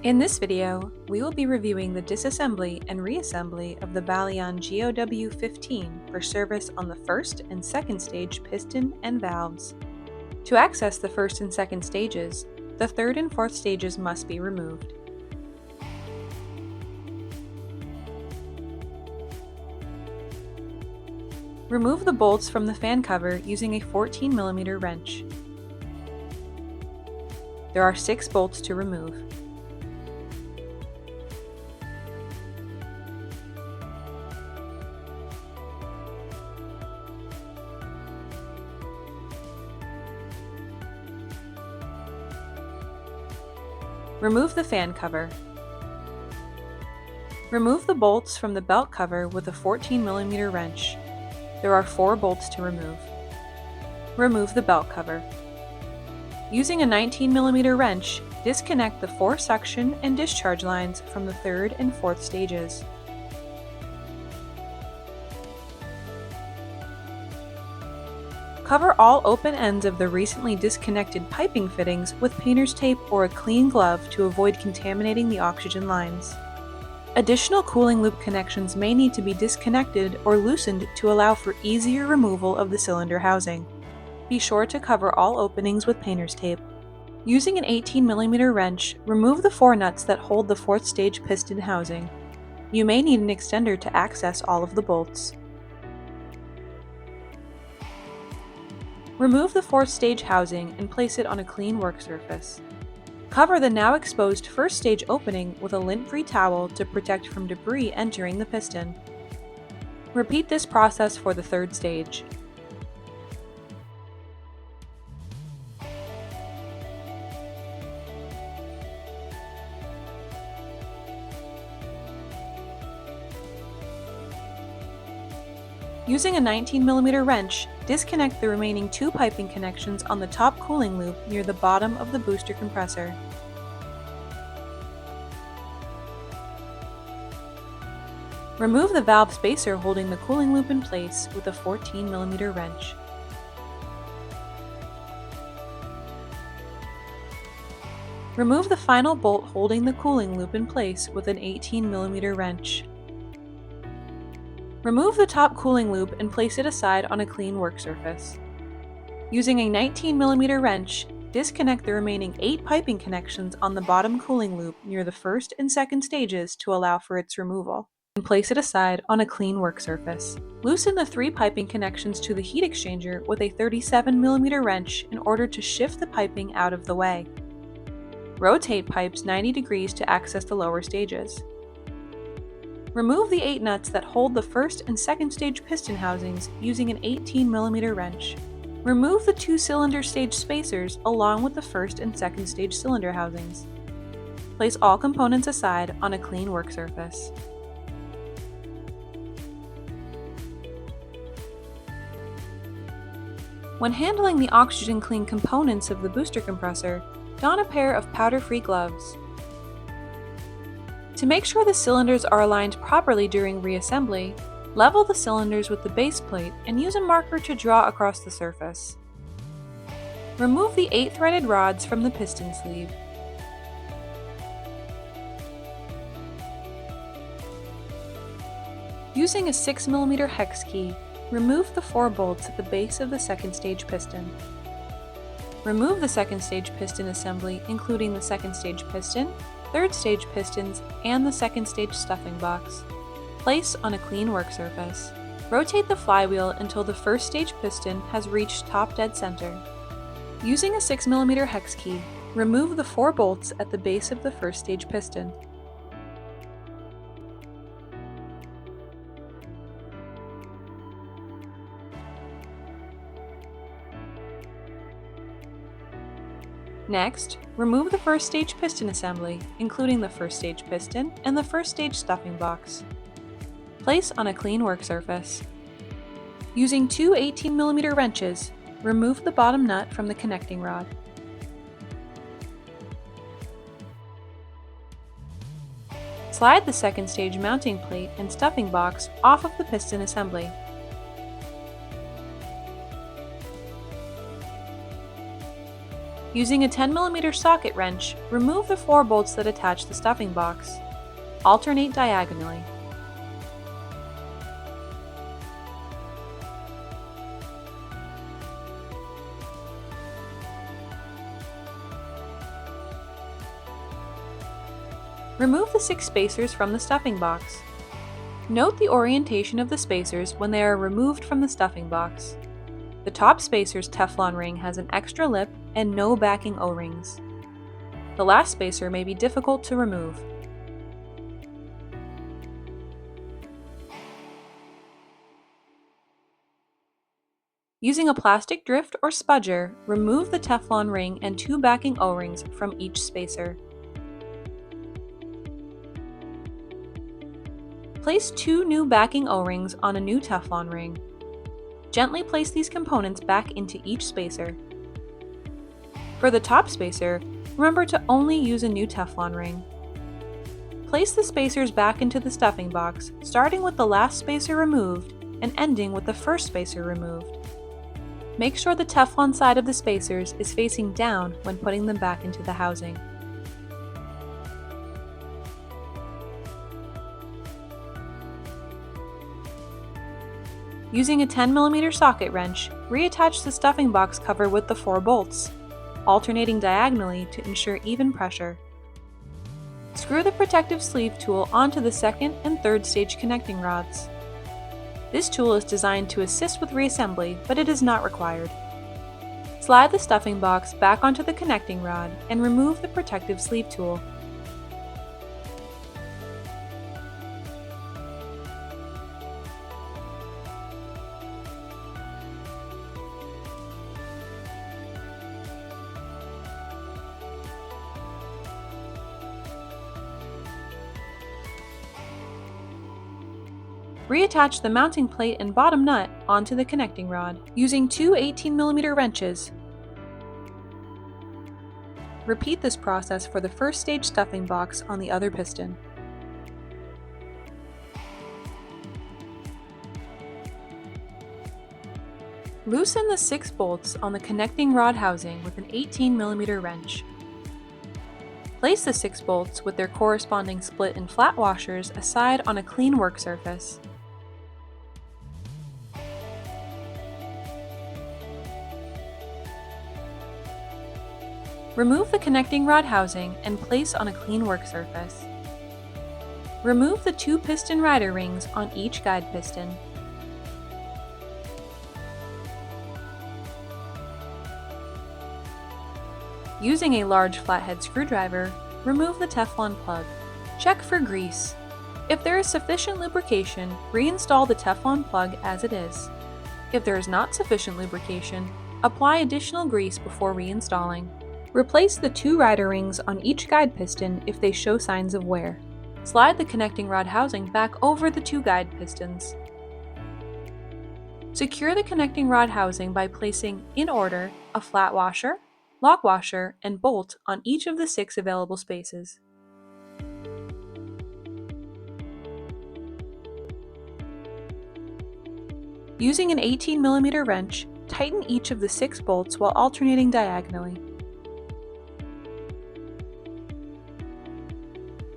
In this video, we will be reviewing the disassembly and reassembly of the Bailian GOW 15 for service on the first and second stage piston and valves. To access the first and second stages, the third and fourth stages must be removed. Remove the bolts from the fan cover using a 14mm wrench. There are 6 bolts to remove. Remove the fan cover. Remove the bolts from the belt cover with a 14mm wrench. There are 4 bolts to remove. Remove the belt cover. Using a 19mm wrench, disconnect the 4 suction and discharge lines from the third and fourth stages. Cover all open ends of the recently disconnected piping fittings with painter's tape or a clean glove to avoid contaminating the oxygen lines. Additional cooling loop connections may need to be disconnected or loosened to allow for easier removal of the cylinder housing. Be sure to cover all openings with painter's tape. Using an 18mm wrench, remove the 4 nuts that hold the fourth stage piston housing. You may need an extender to access all of the bolts. Remove the fourth stage housing and place it on a clean work surface. Cover the now exposed first stage opening with a lint-free towel to protect from debris entering the piston. Repeat this process for the third stage. Using a 19mm wrench, disconnect the remaining 2 piping connections on the top cooling loop near the bottom of the booster compressor. Remove the valve spacer holding the cooling loop in place with a 14mm wrench. Remove the final bolt holding the cooling loop in place with an 18mm wrench. Remove the top cooling loop and place it aside on a clean work surface. Using a 19mm wrench, disconnect the remaining 8 piping connections on the bottom cooling loop near the first and second stages to allow for its removal, and place it aside on a clean work surface. Loosen the 3 piping connections to the heat exchanger with a 37mm wrench in order to shift the piping out of the way. Rotate pipes 90 degrees to access the lower stages. Remove the 8 nuts that hold the first and second stage piston housings using an 18mm wrench. Remove the 2 cylinder stage spacers along with the first and second stage cylinder housings. Place all components aside on a clean work surface. When handling the oxygen-clean components of the booster compressor, don a pair of powder-free gloves. To make sure the cylinders are aligned properly during reassembly, level the cylinders with the base plate and use a marker to draw across the surface. Remove the 8 threaded rods from the piston sleeve. Using a 6mm hex key, remove the 4 bolts at the base of the second stage piston. Remove the second stage piston assembly, including the second stage piston, third stage pistons, and the second stage stuffing box. Place on a clean work surface. Rotate the flywheel until the first stage piston has reached top dead center. Using a 6mm hex key, remove the 4 bolts at the base of the first stage piston. Next, remove the first stage piston assembly, including the first stage piston and the first stage stuffing box. Place on a clean work surface. Using 2 18mm wrenches, remove the bottom nut from the connecting rod. Slide the second stage mounting plate and stuffing box off of the piston assembly. Using a 10mm socket wrench, remove the 4 bolts that attach the stuffing box. Alternate diagonally. Remove the 6 spacers from the stuffing box. Note the orientation of the spacers when they are removed from the stuffing box. The top spacer's Teflon ring has an extra lip and no backing O-rings. The last spacer may be difficult to remove. Using a plastic drift or spudger, remove the Teflon ring and 2 backing O-rings from each spacer. Place 2 new backing O-rings on a new Teflon ring. Gently place these components back into each spacer. For the top spacer, remember to only use a new Teflon ring. Place the spacers back into the stuffing box, starting with the last spacer removed and ending with the first spacer removed. Make sure the Teflon side of the spacers is facing down when putting them back into the housing. Using a 10mm socket wrench, reattach the stuffing box cover with the 4 bolts, alternating diagonally to ensure even pressure. Screw the protective sleeve tool onto the 2nd and 3rd stage connecting rods. This tool is designed to assist with reassembly, but it is not required. Slide the stuffing box back onto the connecting rod and remove the protective sleeve tool. Reattach the mounting plate and bottom nut onto the connecting rod using 2 18mm wrenches. Repeat this process for the first stage stuffing box on the other piston. Loosen the 6 bolts on the connecting rod housing with an 18mm wrench. Place the 6 bolts with their corresponding split and flat washers aside on a clean work surface. Remove the connecting rod housing and place on a clean work surface. Remove the 2 piston rider rings on each guide piston. Using a large flathead screwdriver, remove the Teflon plug. Check for grease. If there is sufficient lubrication, reinstall the Teflon plug as it is. If there is not sufficient lubrication, apply additional grease before reinstalling. Replace the 2 rider rings on each guide piston if they show signs of wear. Slide the connecting rod housing back over the 2 guide pistons. Secure the connecting rod housing by placing, in order, a flat washer, lock washer, and bolt on each of the 6 available spaces. Using an 18mm wrench, tighten each of the 6 bolts while alternating diagonally.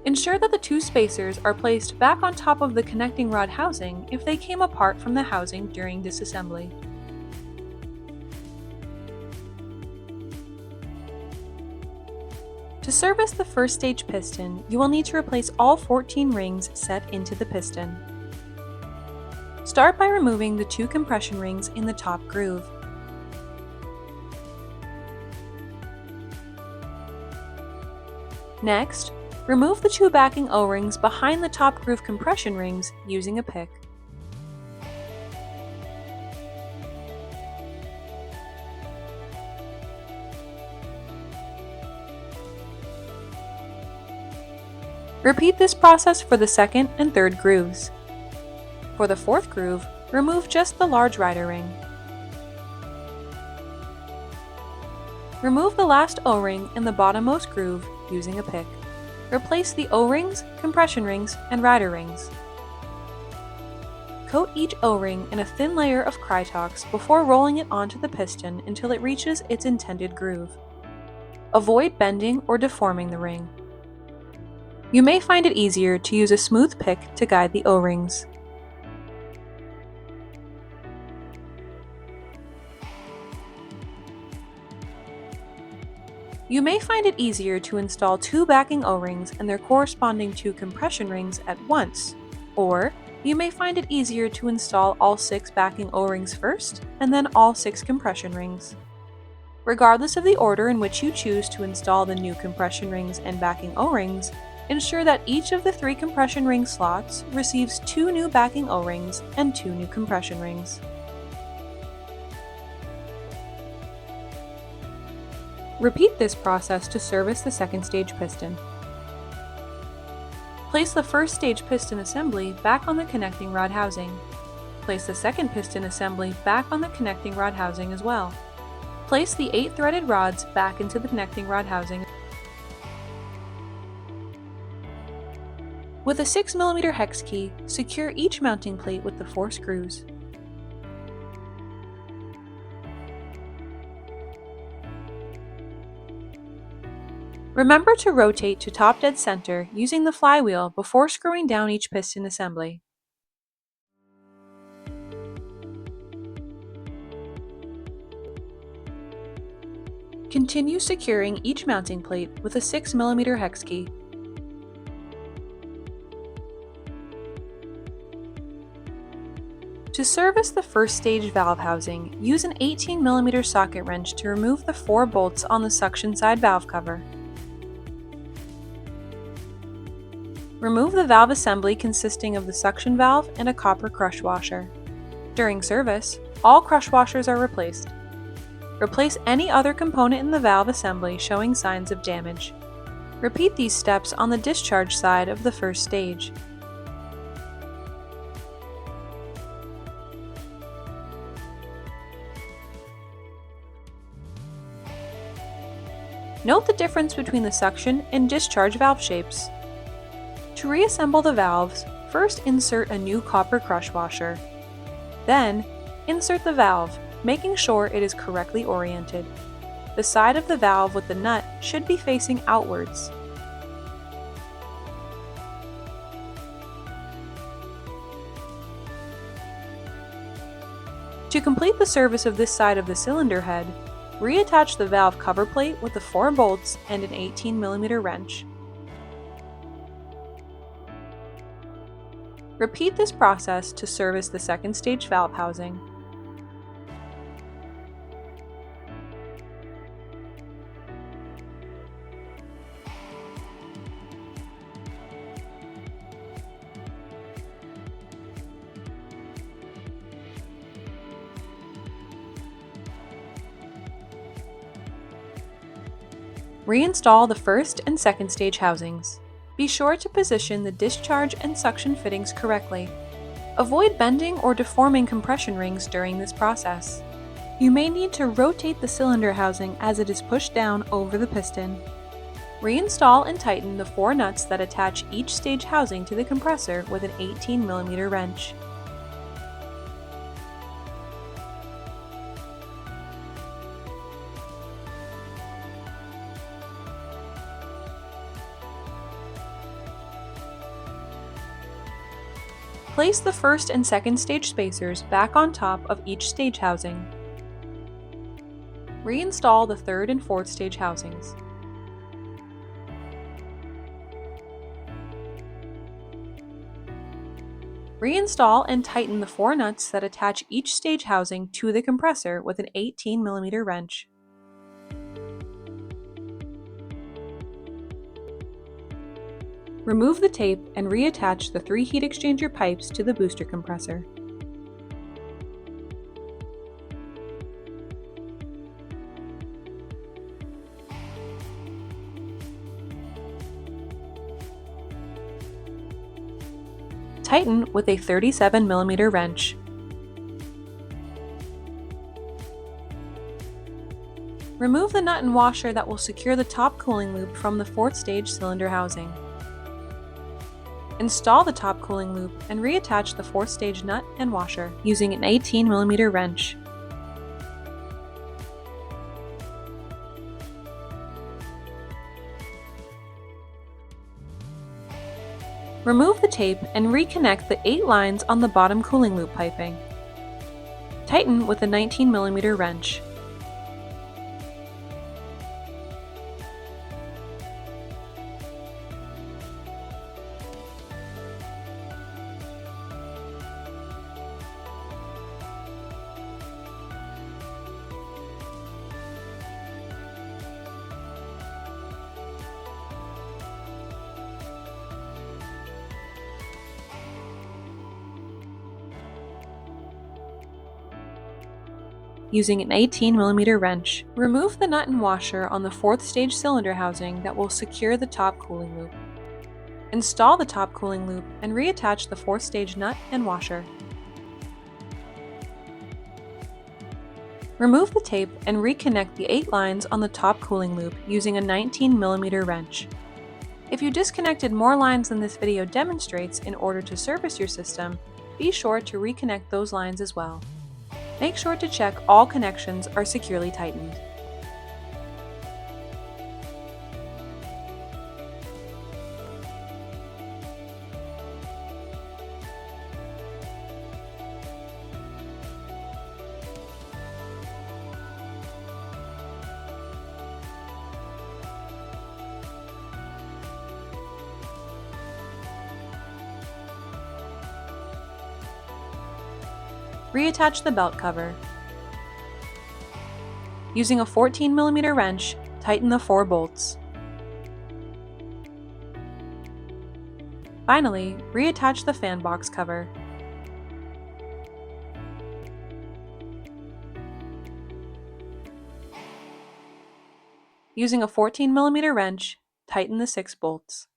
Ensure that the 2 spacers are placed back on top of the connecting rod housing if they came apart from the housing during disassembly. To service the first stage piston, you will need to replace all 14 rings set into the piston. Start by removing the 2 compression rings in the top groove. Next, remove the 2 backing O-rings behind the top groove compression rings using a pick. Repeat this process for the 2nd and 3rd grooves. For the 4th groove, remove just the large rider ring. Remove the last O-ring in the bottommost groove using a pick. Replace the O-rings, compression rings, and rider rings. Coat each O-ring in a thin layer of Krytox before rolling it onto the piston until it reaches its intended groove. Avoid bending or deforming the ring. You may find it easier to use a smooth pick to guide the O-rings. You may find it easier to install 2 backing O-rings and their corresponding 2 compression rings at once, or you may find it easier to install all 6 backing O-rings first and then all 6 compression rings. Regardless of the order in which you choose to install the new compression rings and backing O-rings, ensure that each of the 3 compression ring slots receives 2 new backing O-rings and 2 new compression rings. Repeat this process to service the second stage piston. Place the first stage piston assembly back on the connecting rod housing. Place the second piston assembly back on the connecting rod housing as well. Place the 8 threaded rods back into the connecting rod housing. With a 6mm hex key, secure each mounting plate with the 4 screws. Remember to rotate to top dead center using the flywheel before screwing down each piston assembly. Continue securing each mounting plate with a 6mm hex key. To service the first stage valve housing, use an 18mm socket wrench to remove the 4 bolts on the suction side valve cover. Remove the valve assembly consisting of the suction valve and a copper crush washer. During service, all crush washers are replaced. Replace any other component in the valve assembly showing signs of damage. Repeat these steps on the discharge side of the first stage. Note the difference between the suction and discharge valve shapes. To reassemble the valves, first insert a new copper crush washer. Then, insert the valve, making sure it is correctly oriented. The side of the valve with the nut should be facing outwards. To complete the service of this side of the cylinder head, reattach the valve cover plate with the 4 bolts and an 18mm wrench. Repeat this process to service the second stage valve housing. Reinstall the first and second stage housings. Be sure to position the discharge and suction fittings correctly. Avoid bending or deforming compression rings during this process. You may need to rotate the cylinder housing as it is pushed down over the piston. Reinstall and tighten the 4 nuts that attach each stage housing to the compressor with an 18mm wrench. Place the first and second stage spacers back on top of each stage housing. Reinstall the third and fourth stage housings. Reinstall and tighten the 4 nuts that attach each stage housing to the compressor with an 18mm wrench. Remove the tape and reattach the 3 heat exchanger pipes to the booster compressor. Tighten with a 37mm wrench. Remove the nut and washer that will secure the top cooling loop from the 4th stage cylinder housing. Install the top cooling loop and reattach the 4th stage nut and washer using an 18mm wrench. Remove the tape and reconnect the 8 lines on the bottom cooling loop piping. Tighten with a 19mm wrench. Using an 18mm wrench, remove the nut and washer on the 4th stage cylinder housing that will secure the top cooling loop. Install the top cooling loop and reattach the 4th stage nut and washer. Remove the tape and reconnect the 8 lines on the top cooling loop using a 19mm wrench. If you disconnected more lines than this video demonstrates in order to service your system, be sure to reconnect those lines as well. Make sure to check all connections are securely tightened. Reattach the belt cover. Using a 14mm wrench, tighten the 4 bolts. Finally, reattach the fan box cover. Using a 14mm wrench, tighten the 6 bolts.